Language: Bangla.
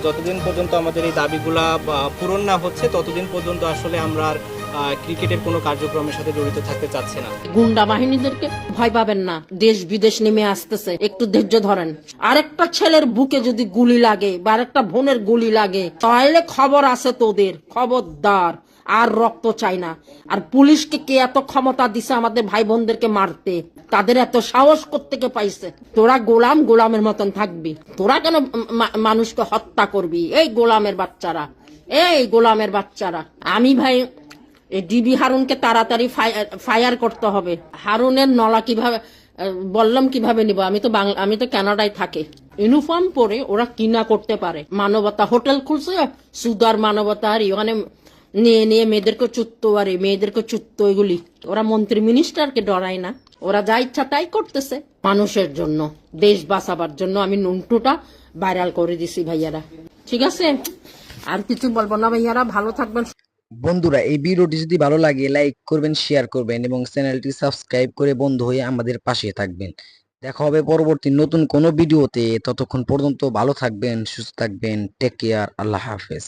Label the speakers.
Speaker 1: যতদিন পর্যন্ত আমাদের এই দাবিগুলা পূরণ না হচ্ছে ততদিন পর্যন্ত আসলে আমরা আর ক্রিকেটের কোনো কার্যক্রমের সাথে জড়িত থাকতে চাচ্ছি না।
Speaker 2: গুন্ডা বাহিনীদেরকে ভয় পাবেন না, দেশ বিদেশ নেমে আসতেছে, একটু ধৈর্য ধরেন। আরেকটা ছেলের বুকে যদি গুলি লাগে বা আরেকটা বোনের গুলি লাগে তাহলে খবর আছে তোদের, খবরদার। আর রক্ত চাই না। আর পুলিশকে কে এত ক্ষমতা দিছে আমাদের ভাই বোনদেরকে মারতে? তাদের এত সাহস কোত্থেকে পাইছে? তোরা গোলামের মতন থাকবি? তোরা কেন মানুষকে হত্যা করবি? এই গোলামের বাচ্চারা, এই গোলামের বাচ্চারা। আমি ভাই এই ডিবি হারুনকে তাড়াতাড়ি ফায়ার করতে হবে। হারুনের নলা কিভাবে বললাম কিভাবে নিব? আমি তো কানাডায় থাকি। ইউনিফর্ম পরে ওরা কিনা করতে পারে। মানবতা হোটেল খুলছে, সুদার মানবতা, আর ওখানে নিয়ে নিয়ে মেয়েদেরকে চুত্তো, আর মেয়েদেরকে চুত্তো, এগুলি। ওরা মন্ত্রী মিনিস্টারকে ডরায় না। ওরা যা ইচ্ছা তাই করতেছে মানুষের জন্য, দেশ বাঁচাবার জন্য। আমি নুনটুটা ভাইরাল করে দিছি ভাইয়ারা, ঠিক আছে? আর কিছু বলবো না ভাইয়ারা, ভালো থাকবেন।
Speaker 3: বন্ধুরা, এই ভিডিওটি যদি ভালো লাগে লাইক করবেন, শেয়ার করবেন এবং চ্যানেলটি সাবস্ক্রাইব করে বন্ধু হয়ে আমাদের পাশে থাকবেন। দেখা হবে পরবর্তী নতুন কোনো ভিডিওতে। ততক্ষণ পর্যন্ত ভালো থাকবেন, সুস্থ থাকবেন। Take care. আল্লাহ হাফেজ।